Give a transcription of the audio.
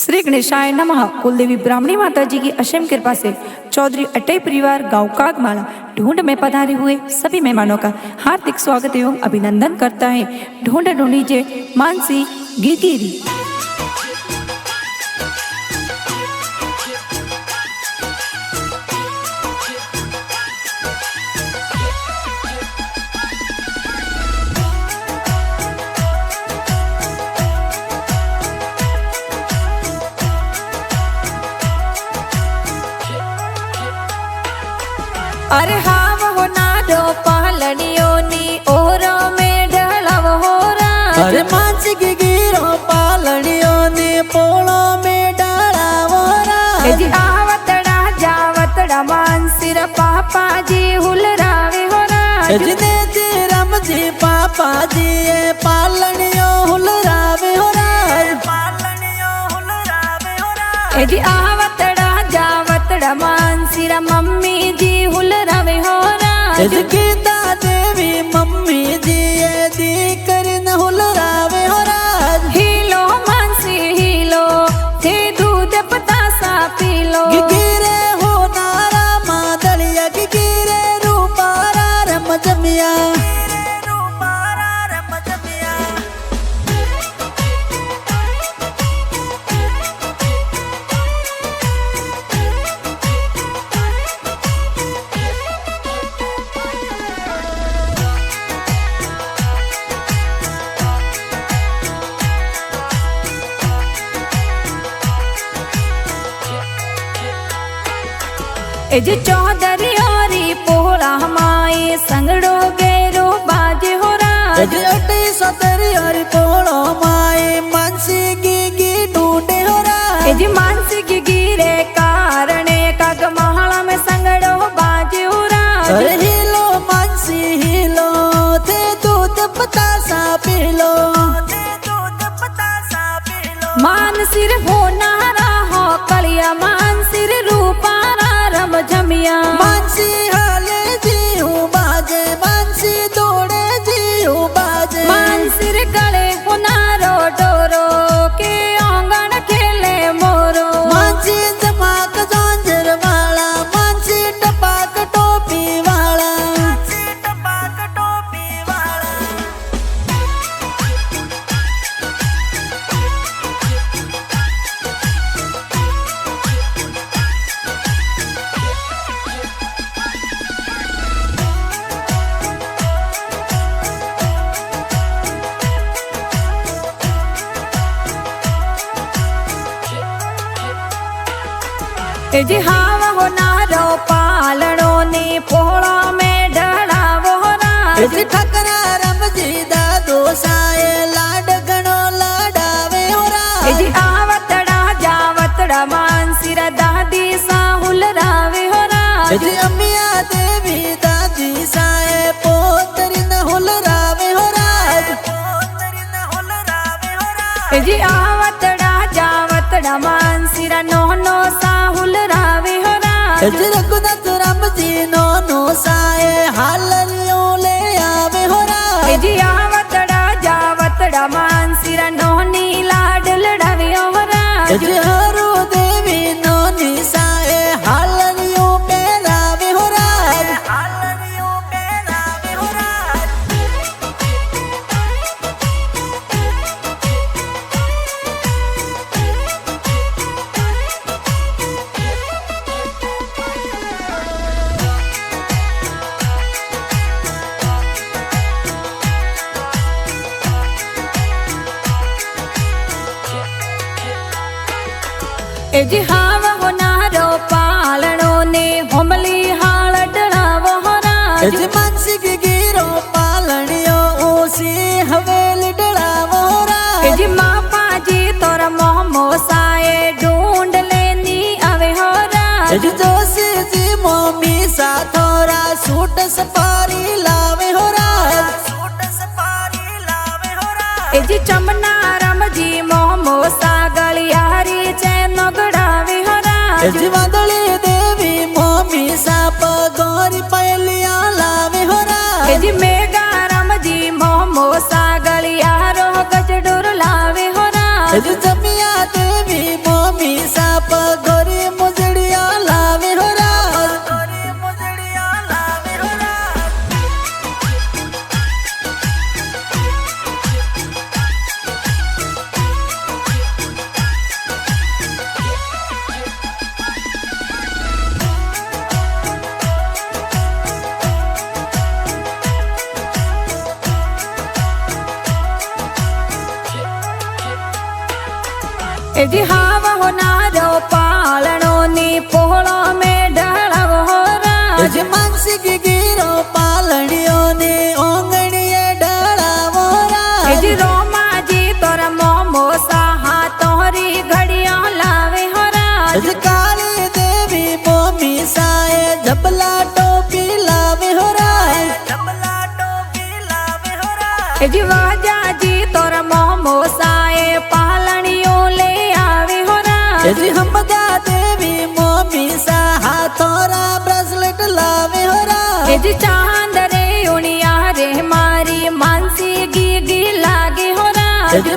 श्री गणेशाय नमः। कुलदेवी ब्राह्मणी माता जी की असीम कृपा से चौधरी अटई परिवार गांव कागमाला ढूंढ में पधारे हुए सभी मेहमानों का हार्दिक स्वागत एवं अभिनंदन करता है। ढूंढ ढूंढीजे मानसी गिरगिरी। अरे हाव हो नाडो पालनियों नी ओरो में ढलाव हो रहा। अरे मानसी की गिरो पालनियों नी पोलो में ढलाव हो रहा। जी आवतड़ा जावतड़ा मानसिर पापा जी हुलरावे हो रहा। जिने जी रम जी पापा जी ये पालनियों हुलरावे हो रहा। पालनियों हुलरावे हो रहा। जी आवतड़ा जावतड़ा मानसिर मम्मी जी हुलरावे हो रहा। गीता देवी मम्मी जी ये दी कर न हुलरावे हो रहा। हीलो मानसी हीलो थे दूध पतासा पीलो। गिरे हो नारा मादलिया गिरे रूपारा रम जमिया। एज चौधरी औरी पोला हमारे संगड़ो गेरो बाजे हो रहा। अटी सतरी और पोलो माए मानसी की ढूंढे हो रहा। एज मानसी की गिरे कारणे काग महला में संगड़ो बाजे हो रहा। अरे हिलो मानसी हिलो थे दूध पतासा पीलो। मानसिर हो नारा हो कलिया मानसिर रूपारा रम जमिया। मानसी हाले जी हूँ बाजे मानसी दौड़े जी हूँ बाजे। मानसिर गले हो नारो डोरो के आंगन खेले मोरो। मानसी धमाक जोंजर वाला मानसी टपाक टोपी वाला। जी हाव हो नारो पालनो ने पोड़ा में ढलाव हो रहा। जी ठकरा रम जी दादो साए लाड गणो लाडावे हो रहा। जी आवतड़ा जावतड़ा मानसिर दादी सा हुलरावे हो रहा। जी अम्मिया देवी दादी साए पोतरी न हुलरावे हो रहा। जी आवतड़ा जावतड़ा मानसिर नोनो सा हुलरावे हो रहा। जी रघुनाथ राम जी नो साए हालरियों ले आवे हो रहा। जी आवतड़ा जावतड़ा मानसिर नोनी लाड लड़ावे हो रहा। जी हरो देवी नोनी साए हालरियों पेरावे हो रहा। जी हाव हो नारो पालनो ने होमली हाल डराव हो रहा। जी मानसी की गिरो पालनियो ओसी हवेली डराव हो रहा। जी मापा जी तोरा मोहमो साए ढूंढ लेनी आवे हो रहा। जी जोशी जी मोमी सा थोड़ा सूट सफारी लावे हो रहा। जी चमना रम जी मोहमो सा गलियारी चैन गड़ावे हो रहा। जी वादली देवी मोमी सा पगोरी पहलिया लावे हो रहा। जी मेगा रम जी मोहमो सा गलियारो गजडोर लावे हो रहा। जमिया देवी जी हाव हो नारो पालनो नी पोहळो में ढळव हो राज जी मानसिक गिरो पालणियों ने ओंगणिये ढळावो राज जी रोमा जी तोरा मोमो साहा तोहरी घड़िया लावे हो राज जी काली देवी मोमी साए जबला टोपी लावे हो राज जबला टोपी लावे हो राज जी वाजा जी तोरा मोमो साए पालणियों ले आवे हो राज जी हमदा देवी मोमी साहा थोरा ब्रेसलेट लावे हो राज जी चांद रे उनिया रे मारी मानसी गी गी लागे हो राज जी